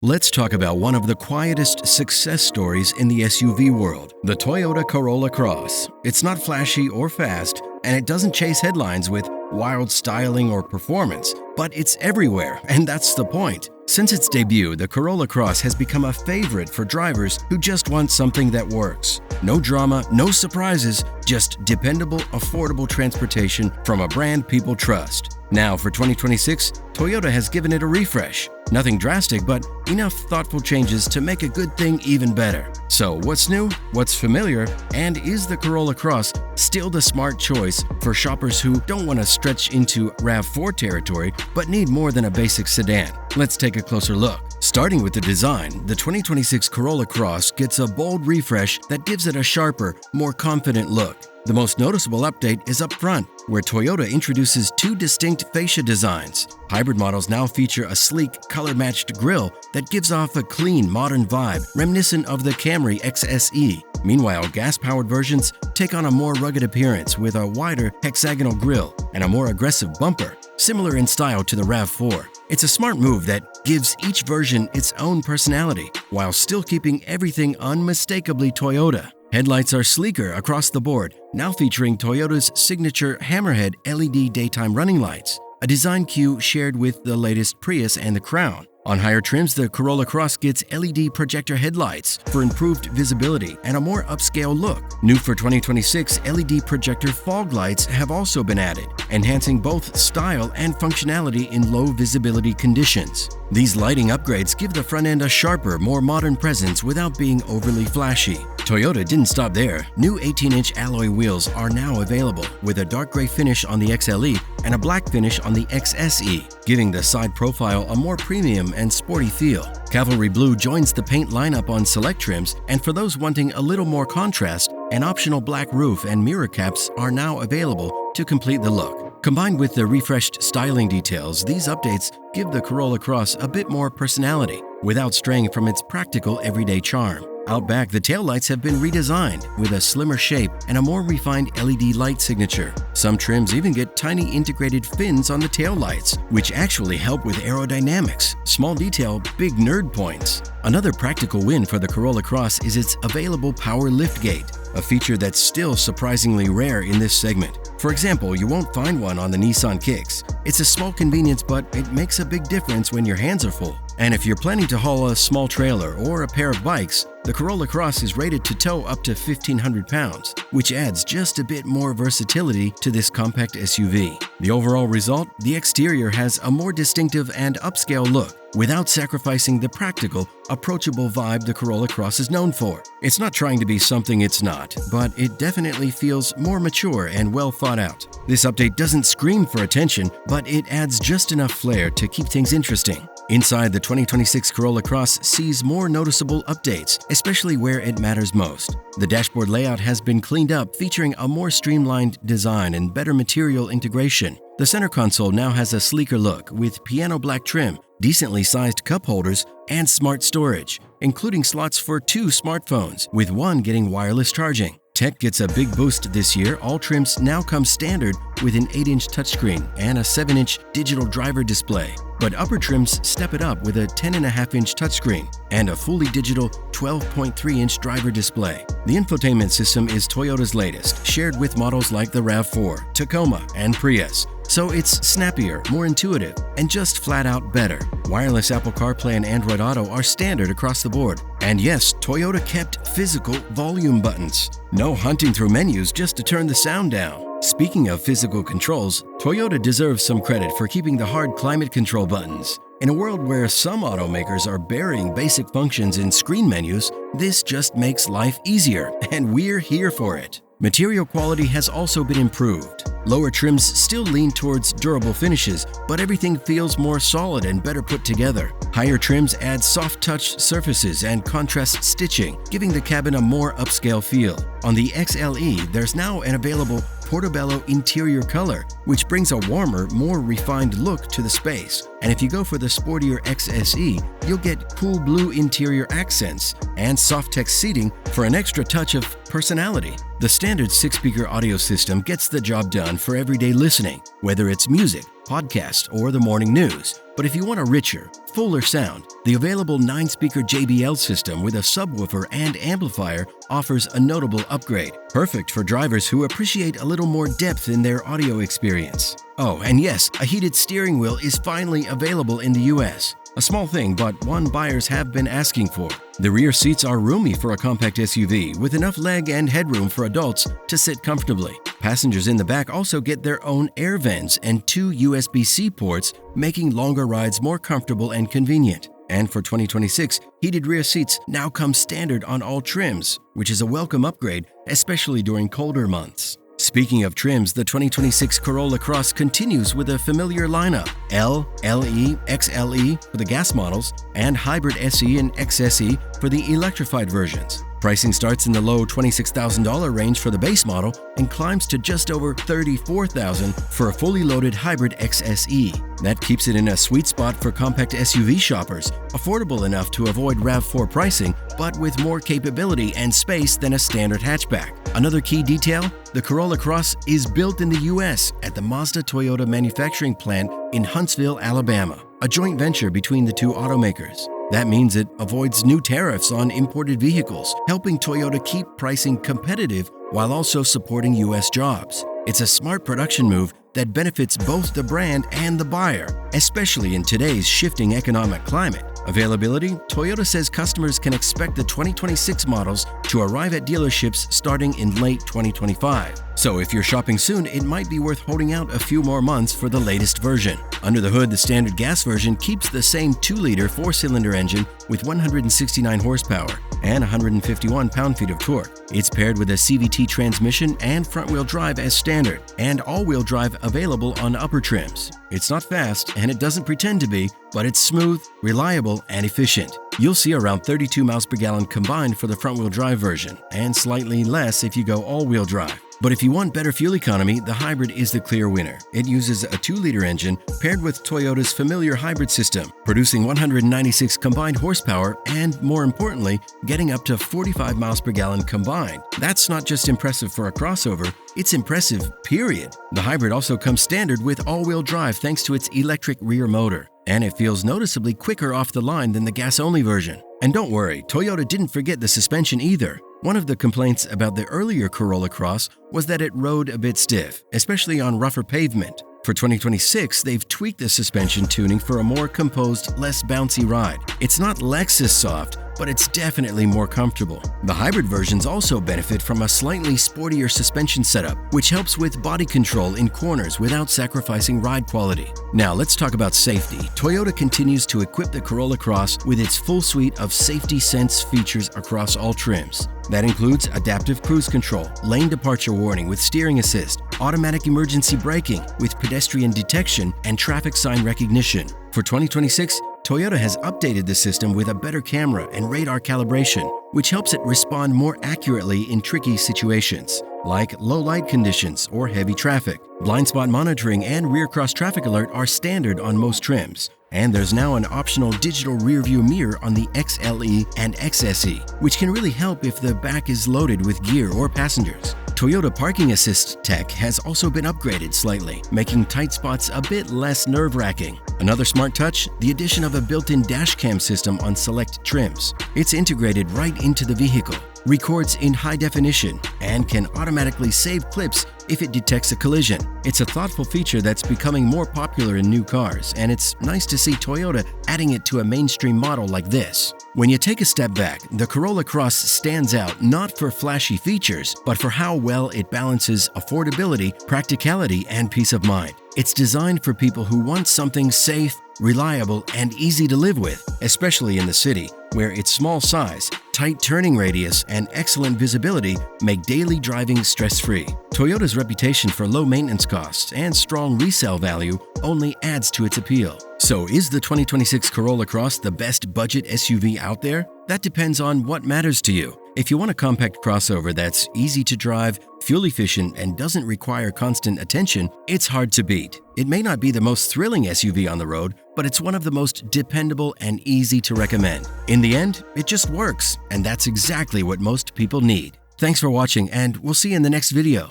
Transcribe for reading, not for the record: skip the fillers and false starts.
Let's talk about one of the quietest success stories in the SUV world, the Toyota Corolla Cross. It's not flashy or fast, and it doesn't chase headlines with wild styling or performance, but it's everywhere, and that's the point. Since its debut, the Corolla Cross has become a favorite for drivers who just want something that works. No drama, no surprises, just dependable, affordable transportation from a brand people trust. Now for 2026, Toyota has given it a refresh. Nothing drastic, but enough thoughtful changes to make a good thing even better. So what's new? What's familiar? And is the Corolla Cross still the smart choice for shoppers who don't want to stretch into RAV4 territory but need more than a basic sedan? Let's take a closer look. Starting with the design, the 2026 Corolla Cross gets a bold refresh that gives it a sharper, more confident look. The most noticeable update is up front, where Toyota introduces two distinct fascia designs. Hybrid models now feature a sleek, color-matched grille that gives off a clean, modern vibe reminiscent of the Camry XSE. Meanwhile, gas-powered versions take on a more rugged appearance with a wider hexagonal grille and a more aggressive bumper, similar in style to the RAV4. It's a smart move that gives each version its own personality, while still keeping everything unmistakably Toyota. Headlights are sleeker across the board, now featuring Toyota's signature hammerhead LED daytime running lights, a design cue shared with the latest Prius and the Crown. On higher trims, the Corolla Cross gets LED projector headlights for improved visibility and a more upscale look. New for 2026, LED projector fog lights have also been added, enhancing both style and functionality in low visibility conditions. These lighting upgrades give the front end a sharper, more modern presence without being overly flashy. Toyota didn't stop there. New 18-inch alloy wheels are now available, with a dark gray finish on the XLE and a black finish on the XSE, giving the side profile a more premium and sporty feel. Cavalry Blue joins the paint lineup on select trims, and for those wanting a little more contrast, an optional black roof and mirror caps are now available to complete the look. Combined with the refreshed styling details, these updates give the Corolla Cross a bit more personality, without straying from its practical everyday charm. Out back, the taillights have been redesigned with a slimmer shape and a more refined LED light signature. Some trims even get tiny integrated fins on the taillights, which actually help with aerodynamics. Small detail, big nerd points. Another practical win for the Corolla Cross is its available power liftgate, a feature that's still surprisingly rare in this segment. For example, you won't find one on the Nissan Kicks. It's a small convenience, but it makes a big difference when your hands are full. And if you're planning to haul a small trailer or a pair of bikes, the Corolla Cross is rated to tow up to 1,500 pounds, which adds just a bit more versatility to this compact SUV. The overall result? The exterior has a more distinctive and upscale look, without sacrificing the practical, approachable vibe the Corolla Cross is known for. It's not trying to be something it's not, but it definitely feels more mature and well thought out. This update doesn't scream for attention, but it adds just enough flair to keep things interesting. Inside, the 2026 Corolla Cross sees more noticeable updates, especially where it matters most. The dashboard layout has been cleaned up, featuring a more streamlined design and better material integration. The center console now has a sleeker look with piano black trim, decently sized cup holders, and smart storage, including slots for two smartphones, with one getting wireless charging. Tech gets a big boost this year. All trims now come standard with an 8-inch touchscreen and a 7-inch digital driver display. But upper trims step it up with a 10.5-inch touchscreen and a fully digital 12.3-inch driver display. The infotainment system is Toyota's latest, shared with models like the RAV4, Tacoma, and Prius. So it's snappier, more intuitive, and just flat out better. Wireless Apple CarPlay and Android Auto are standard across the board. And yes, Toyota kept physical volume buttons. No hunting through menus just to turn the sound down. Speaking of physical controls, Toyota deserves some credit for keeping the hard climate control buttons. In a world where some automakers are burying basic functions in screen menus, this just makes life easier, and we're here for it. Material quality has also been improved. Lower trims still lean towards durable finishes, but everything feels more solid and better put together. Higher trims add soft-touch surfaces and contrast stitching, giving the cabin a more upscale feel. On the XLE, there's now an available Portobello interior color, which brings a warmer, more refined look to the space. And if you go for the sportier XSE, you'll get cool blue interior accents and soft-text seating for an extra touch of personality. The standard 6-speaker audio system gets the job done for everyday listening, whether it's music, podcast, or the morning news. But if you want a richer, fuller sound, the available 9-speaker JBL system with a subwoofer and amplifier offers a notable upgrade, perfect for drivers who appreciate a little more depth in their audio experience. Oh, and yes, a heated steering wheel is finally available in the US. A small thing, but one buyers have been asking for. The rear seats are roomy for a compact SUV with enough leg and headroom for adults to sit comfortably. Passengers in the back also get their own air vents and 2 USB-C ports, making longer rides more comfortable and convenient. And for 2026, heated rear seats now come standard on all trims, which is a welcome upgrade, especially during colder months. Speaking of trims, the 2026 Corolla Cross continues with a familiar lineup: L, LE, XLE for the gas models, and Hybrid SE and XSE for the electrified versions. Pricing starts in the low $26,000 range for the base model and climbs to just over $34,000 for a fully loaded Hybrid XSE. That keeps it in a sweet spot for compact SUV shoppers, affordable enough to avoid RAV4 pricing, but with more capability and space than a standard hatchback. Another key detail: the Corolla Cross is built in the US at the Mazda Toyota manufacturing plant in Huntsville, Alabama, a joint venture between the two automakers. That means it avoids new tariffs on imported vehicles, helping Toyota keep pricing competitive while also supporting US jobs. It's a smart production move that benefits both the brand and the buyer, especially in today's shifting economic climate. Availability: Toyota says customers can expect the 2026 models to arrive at dealerships starting in late 2025. So if you're shopping soon, it might be worth holding out a few more months for the latest version. Under the hood, the standard gas version keeps the same 2-liter 4-cylinder engine with 169 horsepower and 151 pound-feet of torque. It's paired with a CVT transmission and front-wheel drive as standard, and all-wheel drive available on upper trims. It's not fast, and it doesn't pretend to be, but it's smooth, reliable, and efficient. You'll see around 32 miles per gallon combined for the front-wheel drive version, and slightly less if you go all-wheel drive. But if you want better fuel economy, the hybrid is the clear winner. It uses a 2-liter engine paired with Toyota's familiar hybrid system, producing 196 combined horsepower and, more importantly, getting up to 45 miles per gallon combined. That's not just impressive for a crossover, it's impressive, period. The hybrid also comes standard with all-wheel drive thanks to its electric rear motor, and it feels noticeably quicker off the line than the gas-only version. And don't worry, Toyota didn't forget the suspension either. One of the complaints about the earlier Corolla Cross was that it rode a bit stiff, especially on rougher pavement. For 2026, they've tweaked the suspension tuning for a more composed, less bouncy ride. It's not Lexus soft, but it's definitely more comfortable. The hybrid versions also benefit from a slightly sportier suspension setup, which helps with body control in corners without sacrificing ride quality. Now let's talk about safety. Toyota continues to equip the Corolla Cross with its full suite of safety sense features across all trims. That includes adaptive cruise control, lane departure warning with steering assist, automatic emergency braking with pedestrian detection, and traffic sign recognition. For 2026, Toyota has updated the system with a better camera and radar calibration, which helps it respond more accurately in tricky situations, like low light conditions or heavy traffic. Blind spot monitoring and rear cross traffic alert are standard on most trims. And there's now an optional digital rear-view mirror on the XLE and XSE, which can really help if the back is loaded with gear or passengers. Toyota Parking Assist tech has also been upgraded slightly, making tight spots a bit less nerve-wracking. Another smart touch: the addition of a built-in dashcam system on select trims. It's integrated right into the vehicle, records in high definition, and can automatically save clips if it detects a collision. It's a thoughtful feature that's becoming more popular in new cars, and it's nice to see Toyota adding it to a mainstream model like this. When you take a step back, the Corolla Cross stands out not for flashy features, but for how well it balances affordability, practicality, and peace of mind. It's designed for people who want something safe, reliable, and easy to live with, especially in the city, where its small size, tight turning radius, and excellent visibility make daily driving stress-free. Toyota's reputation for low maintenance costs and strong resale value only adds to its appeal. So is the 2026 Corolla Cross the best budget SUV out there? That depends on what matters to you. If you want a compact crossover that's easy to drive, fuel efficient, and doesn't require constant attention, it's hard to beat. It may not be the most thrilling SUV on the road, but it's one of the most dependable and easy to recommend. In the end, it just works, and that's exactly what most people need. Thanks for watching, and we'll see you in the next video.